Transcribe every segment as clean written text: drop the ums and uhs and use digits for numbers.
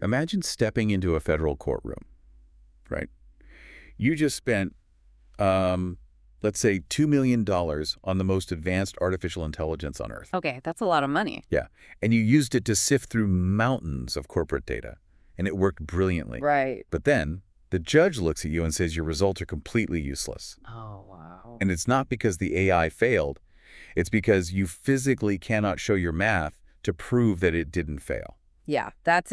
Imagine stepping into a federal courtroom, right? You just spent, let's say, $2 million on the most advanced artificial intelligence on Earth. Okay, that's a lot of money. Yeah, and you used it to sift through mountains of corporate data, and it worked brilliantly. Right. But then the judge looks at you and says your results are completely useless. Oh, wow. And it's not because the AI failed. It's because you physically cannot show your math to prove that it didn't fail. Yeah, that's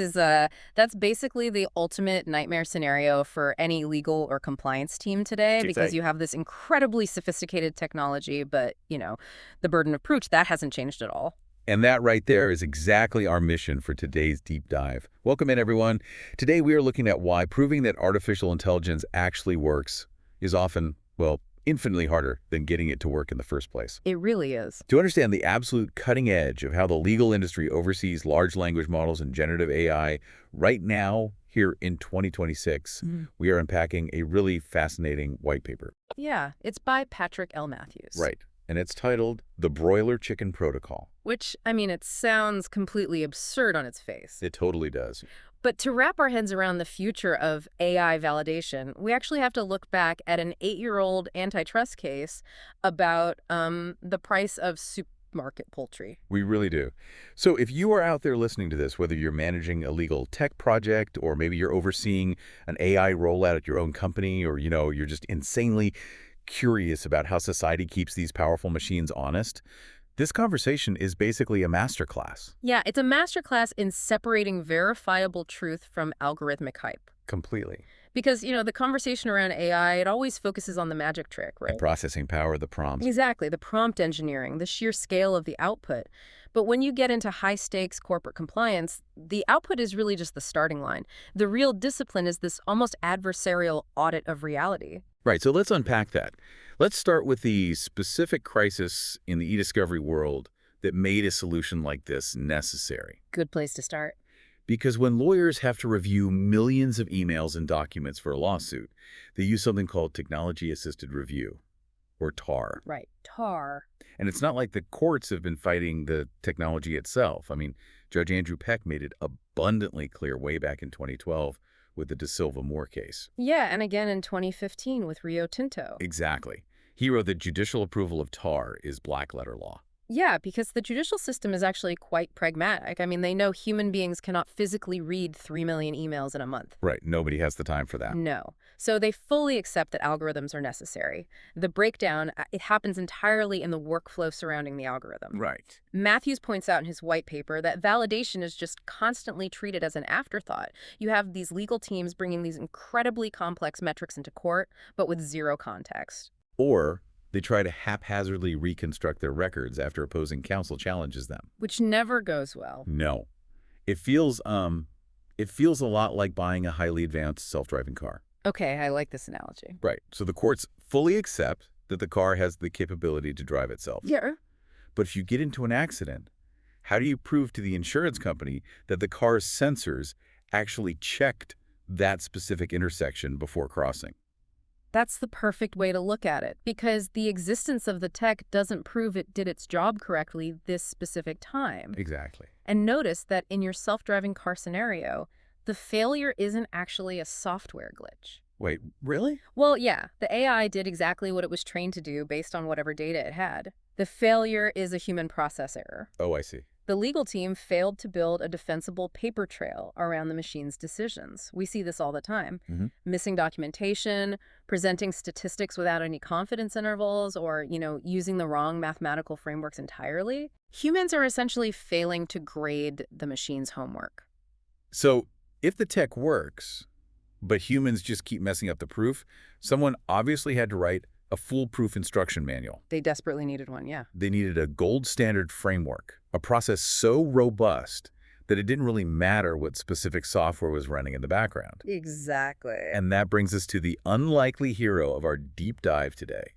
basically the ultimate nightmare scenario for any legal or compliance team today, because you have this incredibly sophisticated technology, but, the burden of proof, that hasn't changed at all. And that right there is exactly our mission for today's deep dive. Welcome in, everyone. Today we are looking at why proving that artificial intelligence actually works is often, well, infinitely harder than getting it to work in the first place. It really is. To understand the absolute cutting edge of how the legal industry oversees large language models and generative AI right now, here in 2026, we are unpacking a really fascinating white paper. Yeah, it's by Patrick L. Matthews. Right. And it's titled The Broiler Chicken Protocol. Which, it sounds completely absurd on its face. It totally does. But to wrap our heads around the future of AI validation, we actually have to look back at an 8-year-old antitrust case about the price of supermarket poultry. We really do. So if you are out there listening to this, whether you're managing a legal tech project or maybe you're overseeing an AI rollout at your own company, or, you're just insanely curious about how society keeps these powerful machines honest, this conversation is basically a masterclass. Yeah, it's a masterclass in separating verifiable truth from algorithmic hype. Completely. Because, the conversation around AI, it always focuses on the magic trick, right? The processing power of the prompts. Exactly, the prompt engineering, the sheer scale of the output. But when you get into high-stakes corporate compliance, the output is really just the starting line. The real discipline is this almost adversarial audit of reality. Right, so let's unpack that. Let's start with the specific crisis in the eDiscovery world that made a solution like this necessary. Good place to start. Because when lawyers have to review millions of emails and documents for a lawsuit, they use something called technology-assisted review, or TAR. Right, TAR. And it's not like the courts have been fighting the technology itself. Judge Andrew Peck made it abundantly clear way back in 2012 with the De Silva Moore case. Yeah, and again in 2015 with Rio Tinto. Exactly. He wrote that judicial approval of TAR is black-letter law. Yeah, because the judicial system is actually quite pragmatic. They know human beings cannot physically read 3 million emails in a month. Right. Nobody has the time for that. No. So they fully accept that algorithms are necessary. The breakdown, it happens entirely in the workflow surrounding the algorithm. Right. Matthews points out in his white paper that validation is just constantly treated as an afterthought. You have these legal teams bringing these incredibly complex metrics into court, but with zero context. Or they try to haphazardly reconstruct their records after opposing counsel challenges them. Which never goes well. No. It feels a lot like buying a highly advanced self-driving car. Okay, I like this analogy. Right. So the courts fully accept that the car has the capability to drive itself. Yeah. But if you get into an accident, how do you prove to the insurance company that the car's sensors actually checked that specific intersection before crossing? That's the perfect way to look at it, because the existence of the tech doesn't prove it did its job correctly this specific time. Exactly. And notice that in your self-driving car scenario, the failure isn't actually a software glitch. Wait, really? Well, yeah, the AI did exactly what it was trained to do based on whatever data it had. The failure is a human process error. Oh, I see. The legal team failed to build a defensible paper trail around the machine's decisions. We see this all the time. Missing documentation, presenting statistics without any confidence intervals, or, using the wrong mathematical frameworks entirely. Humans are essentially failing to grade the machine's homework. So if the tech works, but humans just keep messing up the proof, someone obviously had to write a foolproof instruction manual. They desperately needed one, yeah. They needed a gold standard framework, a process so robust that it didn't really matter what specific software was running in the background. Exactly. And that brings us to the unlikely hero of our deep dive today,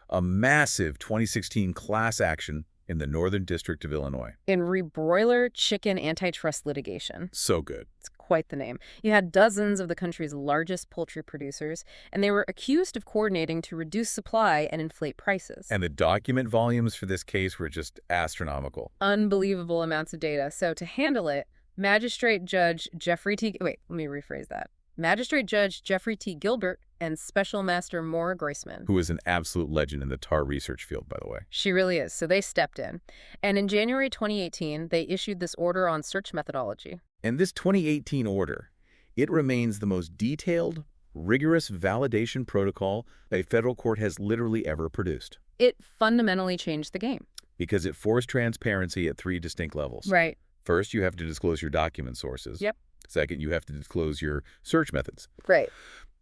a massive 2016 class action in the Northern District of Illinois. In Broiler Chicken Antitrust Litigation. So good. It's quite the name. You had dozens of the country's largest poultry producers, and they were accused of coordinating to reduce supply and inflate prices. And the document volumes for this case were just astronomical. Unbelievable amounts of data. So to handle it, Magistrate Judge Jeffrey T. Wait, let me rephrase that. Magistrate Judge Jeffrey T. Gilbert and Special Master Maura Groisman. Who is an absolute legend in the tar research field, by the way. She really is, so they stepped in. And in January 2018, they issued this order on search methodology. And this 2018 order, it remains the most detailed, rigorous validation protocol a federal court has literally ever produced. It fundamentally changed the game. Because it forced transparency at 3 distinct levels. Right. First, you have to disclose your document sources. Yep. Second, you have to disclose your search methods. Right.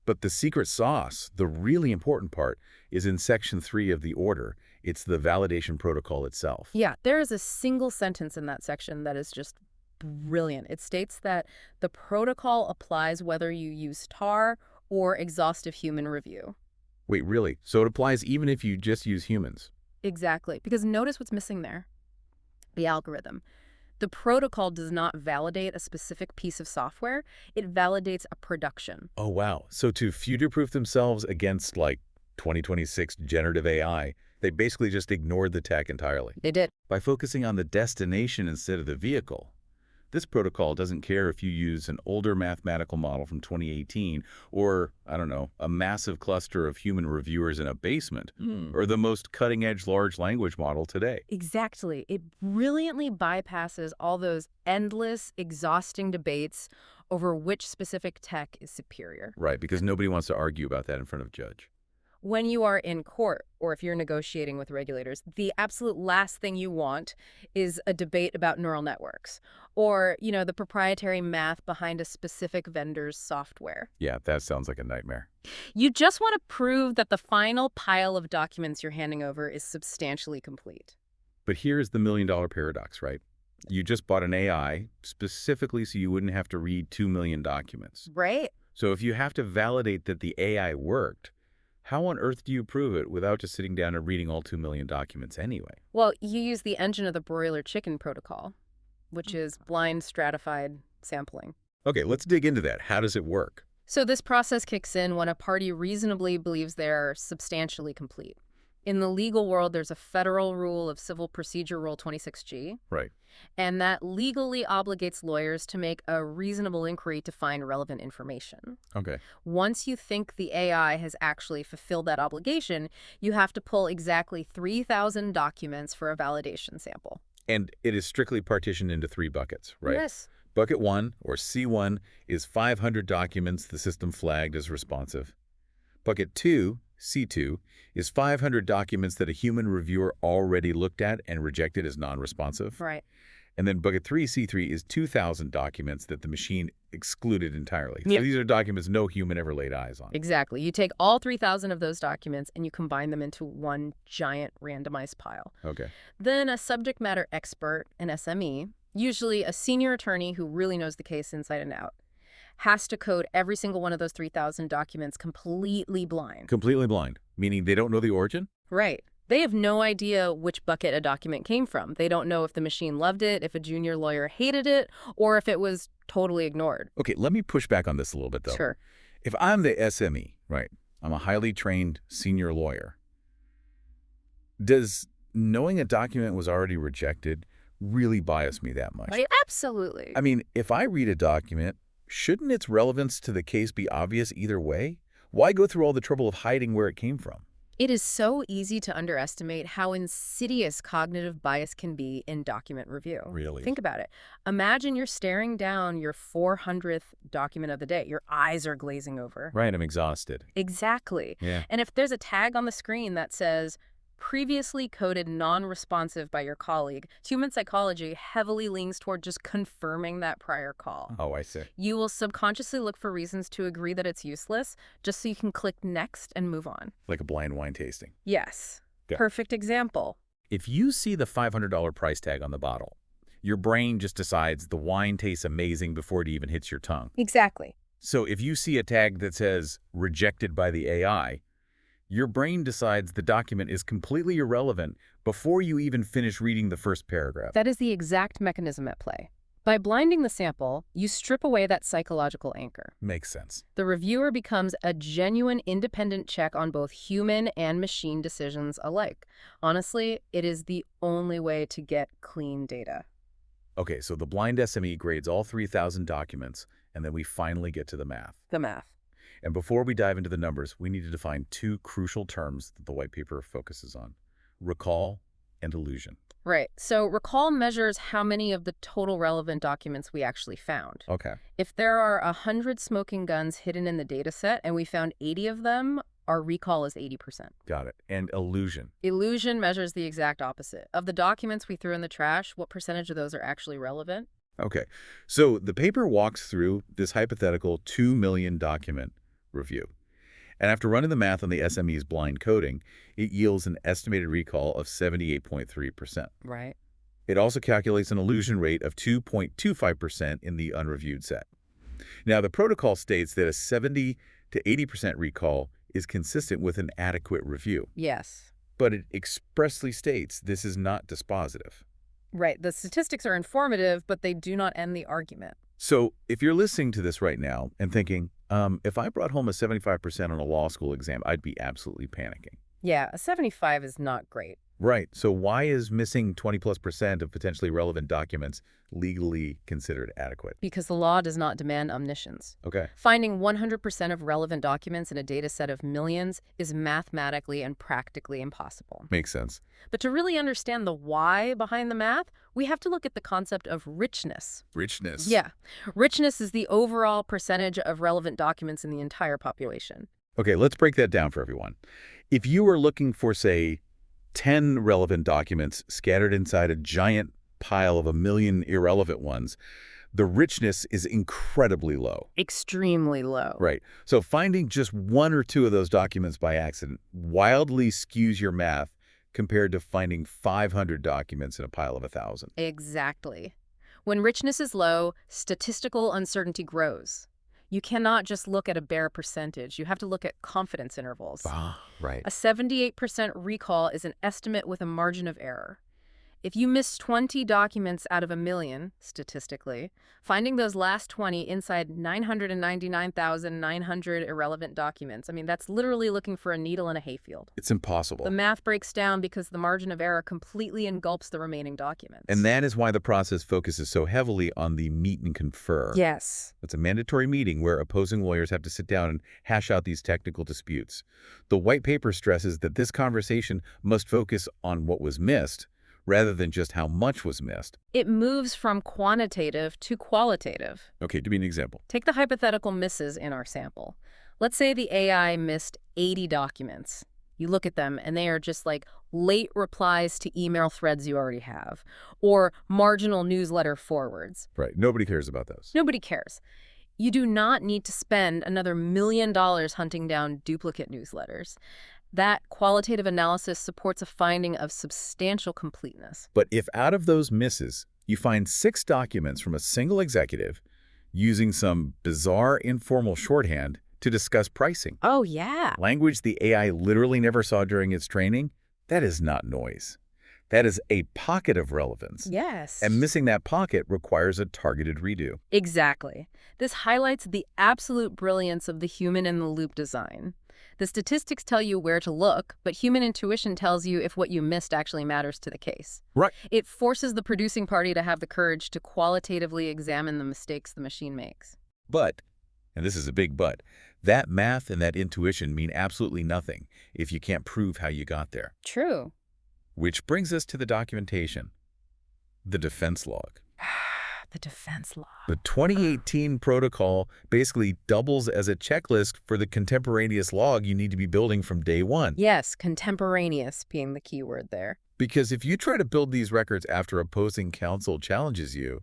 But the secret sauce, the really important part, is in Section 3 of the order. It's the validation protocol itself. Yeah, there is a single sentence in that section that is just brilliant. It states that the protocol applies whether you use tar or exhaustive human review. Wait, really? So it applies even if you just use humans? Exactly, because notice what's missing there. The algorithm. The protocol does not validate a specific piece of software. It validates a production. Oh, wow. So to future-proof themselves against, like, 2026 generative AI, they basically just ignored the tech entirely. They did. By focusing on the destination instead of the vehicle. This protocol doesn't care if you use an older mathematical model from 2018 or, I don't know, a massive cluster of human reviewers in a basement or the most cutting-edge large language model today. Exactly. It brilliantly bypasses all those endless, exhausting debates over which specific tech is superior. Right, because nobody wants to argue about that in front of a judge. When you are in court or if you're negotiating with regulators, the absolute last thing you want is a debate about neural networks or, the proprietary math behind a specific vendor's software. Yeah, that sounds like a nightmare. You just want to prove that the final pile of documents you're handing over is substantially complete. But here's the million-dollar paradox, right? You just bought an AI specifically so you wouldn't have to read 2 million documents. Right. So if you have to validate that the AI worked, how on earth do you prove it without just sitting down and reading all 2 million documents anyway? Well, you use the engine of the Broiler Chicken Protocol, which is blind stratified sampling. Okay, let's dig into that. How does it work? So this process kicks in when a party reasonably believes they're substantially complete. In the legal world, there's a federal rule of Civil Procedure Rule 26G. Right. And that legally obligates lawyers to make a reasonable inquiry to find relevant information. Okay. Once you think the AI has actually fulfilled that obligation, you have to pull exactly 3,000 documents for a validation sample. And it is strictly partitioned into 3 buckets, right? Yes. Bucket 1, or C1, is 500 documents the system flagged as responsive. Bucket 2, C2, is 500 documents that a human reviewer already looked at and rejected as non-responsive. Right. And then bucket 3, C3, is 2,000 documents that the machine excluded entirely. Yep. So these are documents no human ever laid eyes on. Exactly. You take all 3,000 of those documents and you combine them into one giant randomized pile. Okay. Then a subject matter expert, an SME, usually a senior attorney who really knows the case inside and out, has to code every single one of those 3,000 documents completely blind. Completely blind, meaning they don't know the origin? Right. They have no idea which bucket a document came from. They don't know if the machine loved it, if a junior lawyer hated it, or if it was totally ignored. Okay, let me push back on this a little bit, though. Sure. If I'm the SME, right, I'm a highly trained senior lawyer, does knowing a document was already rejected really bias me that much? Right? Absolutely. I mean, if I read a document, shouldn't its relevance to the case be obvious either way? Why go through all the trouble of hiding where it came from? It is so easy to underestimate how insidious cognitive bias can be in document review. Really? Think about it. Imagine you're staring down your 400th document of the day. Your eyes are glazing over. Right, I'm exhausted. Exactly. Yeah. And if there's a tag on the screen that says, previously coded non-responsive by your colleague, human psychology heavily leans toward just confirming that prior call. Oh, I see. You will subconsciously look for reasons to agree that it's useless, just so you can click next and move on. Like a blind wine tasting. Yes. Yeah. Perfect example. If you see the $500 price tag on the bottle, your brain just decides the wine tastes amazing before it even hits your tongue. Exactly. So if you see a tag that says rejected by the AI, your brain decides the document is completely irrelevant before you even finish reading the first paragraph. That is the exact mechanism at play. By blinding the sample, you strip away that psychological anchor. Makes sense. The reviewer becomes a genuine independent check on both human and machine decisions alike. Honestly, it is the only way to get clean data. Okay, so the blind SME grades all 3,000 documents, and then we finally get to the math. The math. And before we dive into the numbers, we need to define two crucial terms that the white paper focuses on: recall and illusion. Right. So recall measures how many of the total relevant documents we actually found. Okay. If there are 100 smoking guns hidden in the data set and we found 80 of them, our recall is 80%. Got it. And illusion. Illusion measures the exact opposite. Of the documents we threw in the trash, what percentage of those are actually relevant? Okay. So the paper walks through this hypothetical 2 million document review. And after running the math on the SME's blind coding, it yields an estimated recall of 78.3%. Right. It also calculates an illusion rate of 2.25% in the unreviewed set. Now, the protocol states that a 70 to 80% recall is consistent with an adequate review. Yes. But it expressly states this is not dispositive. Right. The statistics are informative, but they do not end the argument. So if you're listening to this right now and thinking, if I brought home a 75% on a law school exam, I'd be absolutely panicking. Yeah, a 75 is not great. Right. So why is missing 20+% of potentially relevant documents legally considered adequate? Because the law does not demand omniscience. Okay. Finding 100% of relevant documents in a data set of millions is mathematically and practically impossible. Makes sense. But to really understand the why behind the math, we have to look at the concept of richness. Richness. Yeah. Richness is the overall percentage of relevant documents in the entire population. Okay, let's break that down for everyone. If you were looking for, say, 10 relevant documents scattered inside a giant pile of 1 million irrelevant ones, the richness is incredibly low. Extremely low. Right. So finding just 1 or 2 of those documents by accident wildly skews your math compared to finding 500 documents in a pile of 1,000. Exactly. When richness is low, statistical uncertainty grows. You cannot just look at a bare percentage. You have to look at confidence intervals. Right. A 78% recall is an estimate with a margin of error. If you miss 20 documents out of 1 million, statistically, finding those last 20 inside 999,900 irrelevant documents, that's literally looking for a needle in a hayfield. It's impossible. The math breaks down because the margin of error completely engulfs the remaining documents. And that is why the process focuses so heavily on the meet and confer. Yes. It's a mandatory meeting where opposing lawyers have to sit down and hash out these technical disputes. The white paper stresses that this conversation must focus on what was missed, rather than just how much was missed. It moves from quantitative to qualitative. Okay, give me an example. Take the hypothetical misses in our sample. Let's say the AI missed 80 documents. You look at them and they are just like late replies to email threads you already have, or marginal newsletter forwards. Right, nobody cares about those. Nobody cares. You do not need to spend another $1 million hunting down duplicate newsletters. That qualitative analysis supports a finding of substantial completeness. But if out of those misses, you find 6 documents from a single executive using some bizarre informal shorthand to discuss pricing. Oh, yeah. Language the AI literally never saw during its training, that is not noise. That is a pocket of relevance. Yes. And missing that pocket requires a targeted redo. Exactly. This highlights the absolute brilliance of the human-in-the-loop design. The statistics tell you where to look, but human intuition tells you if what you missed actually matters to the case. Right. It forces the producing party to have the courage to qualitatively examine the mistakes the machine makes. But, and this is a big but, that math and that intuition mean absolutely nothing if you can't prove how you got there. True. Which brings us to the documentation, the defense log. The defense log. The 2018 protocol basically doubles as a checklist for the contemporaneous log you need to be building from day one. Yes, contemporaneous being the key word there. Because if you try to build these records after opposing counsel challenges you,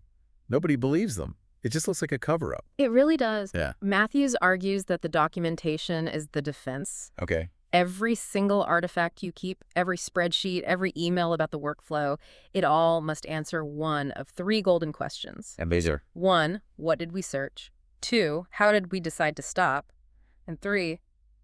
nobody believes them. It just looks like a cover-up. It really does. Yeah. Matthews argues that the documentation is the defense. Okay. Every single artifact you keep, every spreadsheet, every email about the workflow, it all must answer one of 3 golden questions. And these are? 1, what did we search? 2, how did we decide to stop? And 3,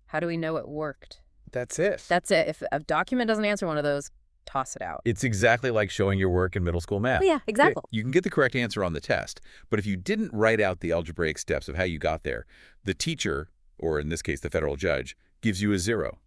how do we know it worked? That's it. That's it. If a document doesn't answer one of those, toss it out. It's exactly like showing your work in middle school math. Oh, yeah, exactly. You can get the correct answer on the test, but if you didn't write out the algebraic steps of how you got there, the teacher, or in this case the federal judge, gives you a 0.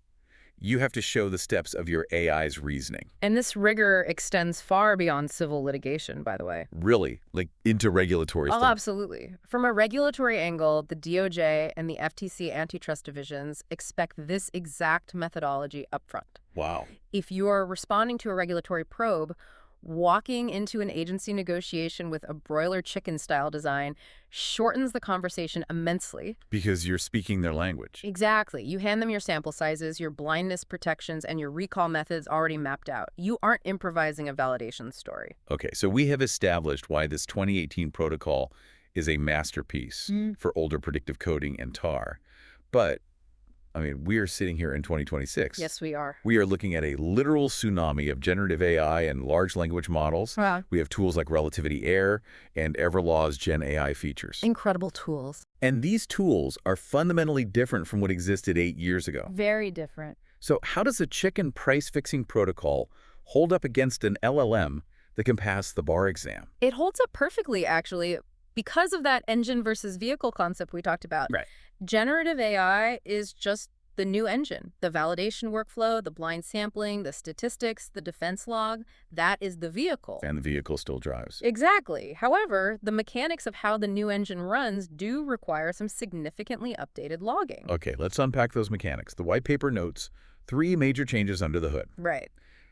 you have to show the steps of your AI's reasoning. And this rigor extends far beyond civil litigation, by the way. Really? Like into regulatory Oh, stuff? absolutely. From a regulatory angle, the DOJ and the FTC antitrust divisions expect this exact methodology upfront. Wow. If you are responding to a regulatory probe, walking into an agency negotiation with a broiler chicken style design shortens the conversation immensely. Because you're speaking their language. Exactly. You hand them your sample sizes, your blindness protections, and your recall methods already mapped out. You aren't improvising a validation story. Okay, so we have established why this 2018 protocol is a masterpiece for older predictive coding and TAR. But I mean, we are sitting here in 2026. Yes, we are. We are looking at a literal tsunami of generative AI and large language models. Wow. We have tools like relativity error and Everlaw's GenAI features. Incredible tools. And these tools are fundamentally different from what existed 8 years ago. Very different. So how does a chicken price-fixing protocol hold up against an LLM that can pass the bar exam? It holds up perfectly, actually, because of that engine versus vehicle concept we talked about. Right. Generative AI is just the new engine. The validation workflow, the blind sampling, the statistics, the defense log, that is the vehicle. And the vehicle still drives. Exactly. However, the mechanics of how the new engine runs do require some significantly updated logging. Okay, let's unpack those mechanics. The white paper notes 3 major changes under the hood. Right.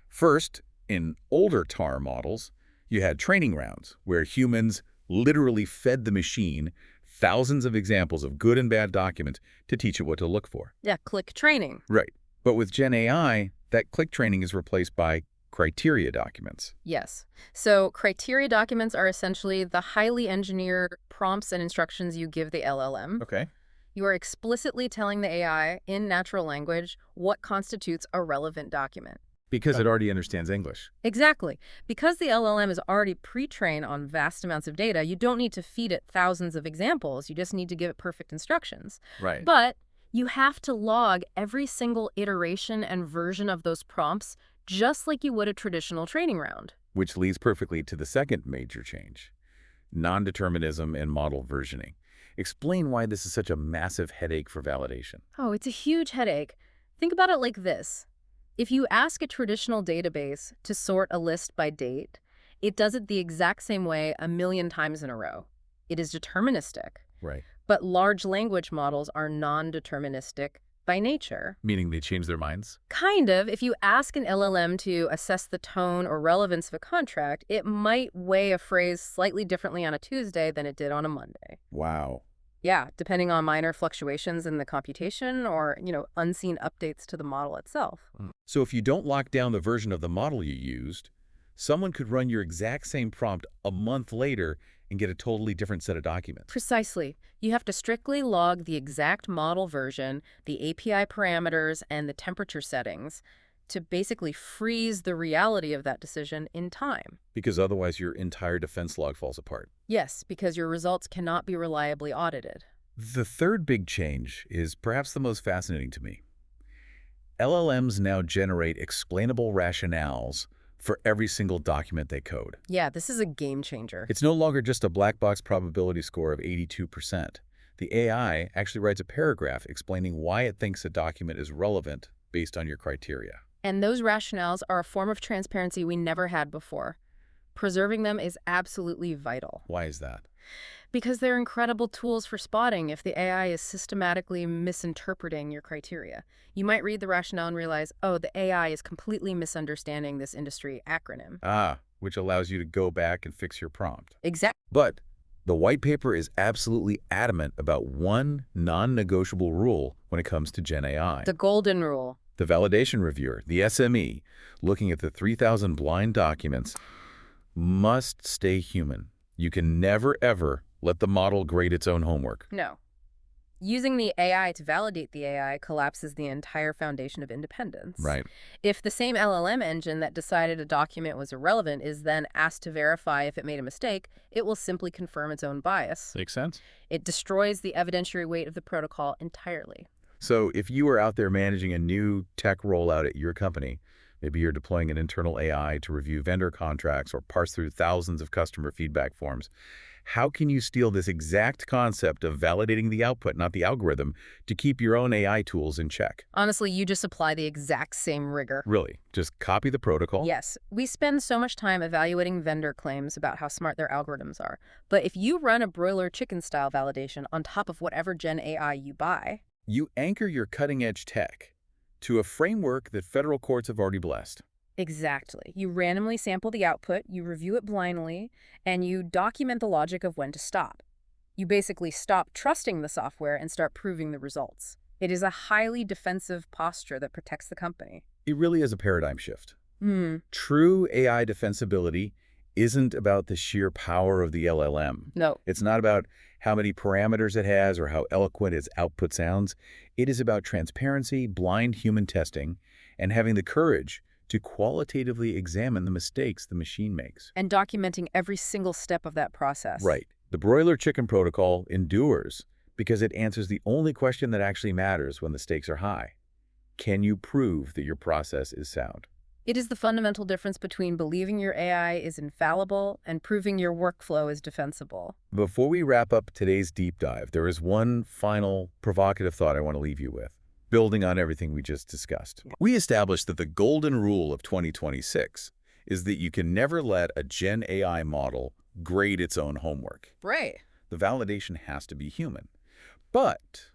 First, in older TAR models, you had training rounds where humans literally fed the machine thousands of examples of good and bad documents to teach it what to look for. Yeah, click training. Right. But with GenAI, that click training is replaced by criteria documents. Yes. So criteria documents are essentially the highly engineered prompts and instructions you give the LLM. Okay. You are explicitly telling the AI in natural language what constitutes a relevant document. Because it already understands English. Exactly. Because the LLM is already pre-trained on vast amounts of data, you don't need to feed it thousands of examples. You just need to give it perfect instructions. Right. But you have to log every single iteration and version of those prompts just like you would a traditional training round. Which leads perfectly to the second major change, non-determinism and model versioning. Explain why this is such a massive headache for validation. Oh, it's a huge headache. Think about it like this. If you ask a traditional database to sort a list by date, it does it the exact same way a million times in a row. It is deterministic. Right. But large language models are non-deterministic by nature. Meaning they change their minds? Kind of. If you ask an LLM to assess the tone or relevance of a contract, it might weigh a phrase slightly differently on a Tuesday than it did on a Monday. Wow. Yeah, depending on minor fluctuations in the computation or, unseen updates to the model itself. So if you don't lock down the version of the model you used, someone could run your exact same prompt a month later and get a totally different set of documents. Precisely. You have to strictly log the exact model version, the API parameters, and the temperature settings to basically freeze the reality of that decision in time. Because otherwise your entire defense log falls apart. Yes, because your results cannot be reliably audited. The third big change is perhaps the most fascinating to me. LLMs now generate explainable rationales for every single document they code. Yeah, this is a game changer. It's no longer just a black box probability score of 82%. The AI actually writes a paragraph explaining why it thinks a document is relevant based on your criteria. And those rationales are a form of transparency we never had before. Preserving them is absolutely vital. Why is that? Because they're incredible tools for spotting if the AI is systematically misinterpreting your criteria. You might read the rationale and realize, oh, the AI is completely misunderstanding this industry acronym. Which allows you to go back and fix your prompt. Exactly. But the white paper is absolutely adamant about one non-negotiable rule when it comes to GenAI. The golden rule. The validation reviewer, the SME, looking at the 3,000 blind documents, must stay human. You can never, ever let the model grade its own homework. No. Using the AI to validate the AI collapses the entire foundation of independence. Right. If the same LLM engine that decided a document was irrelevant is then asked to verify if it made a mistake, it will simply confirm its own bias. Makes sense. It destroys the evidentiary weight of the protocol entirely. So if you were out there managing a new tech rollout at your company, maybe you're deploying an internal AI to review vendor contracts or parse through thousands of customer feedback forms, How can you steal this exact concept of validating the output, not the algorithm, to keep your own AI tools in check? Honestly, you just apply the exact same rigor. Really, just copy the protocol? Yes, we spend so much time evaluating vendor claims about how smart their algorithms are. But if you run a broiler chicken style validation on top of whatever Gen AI you buy, You anchor your cutting-edge tech to a framework that federal courts have already blessed. exactly. You randomly sample the output, you review it blindly, and you document the logic of when to stop. You basically stop trusting the software and start proving the results. It is a highly defensive posture that protects the company. It really is a paradigm shift. Hmm. True AI defensibility isn't about the sheer power of the LLM. No. It's not about how many parameters it has or how eloquent its output sounds. It is about transparency, blind human testing, and having the courage to qualitatively examine the mistakes the machine makes. And documenting every single step of that process. Right. The Broiler Chicken Protocol endures because it answers the only question that actually matters when the stakes are high. Can you prove that your process is sound? It is the fundamental difference between believing your AI is infallible and proving your workflow is defensible. Before we wrap up today's deep dive, there is one final provocative thought I want to leave you with, building on everything we just discussed. We established that the golden rule of 2026 is that you can never let a Gen AI model grade its own homework. Right. The validation has to be human. But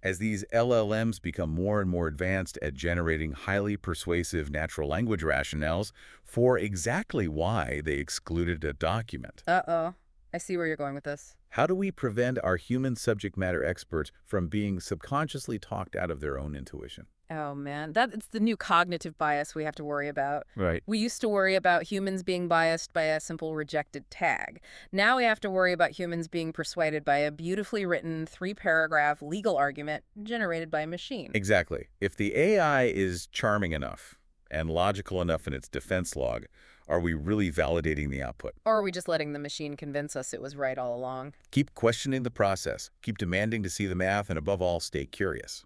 as these LLMs become more and more advanced at generating highly persuasive natural language rationales for exactly why they excluded a document, Uh-oh. I see where you're going with this. how do we prevent our human subject matter experts from being subconsciously talked out of their own intuition? Oh, man. It's the new cognitive bias we have to worry about. Right. We used to worry about humans being biased by a simple rejected tag. Now we have to worry about humans being persuaded by a beautifully written 3-paragraph legal argument generated by a machine. Exactly. If the AI is charming enough and logical enough in its defense log, are we really validating the output? Or are we just letting the machine convince us it was right all along? Keep questioning the process, keep demanding to see the math, and above all, stay curious.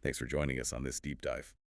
Thanks for joining us on this deep dive.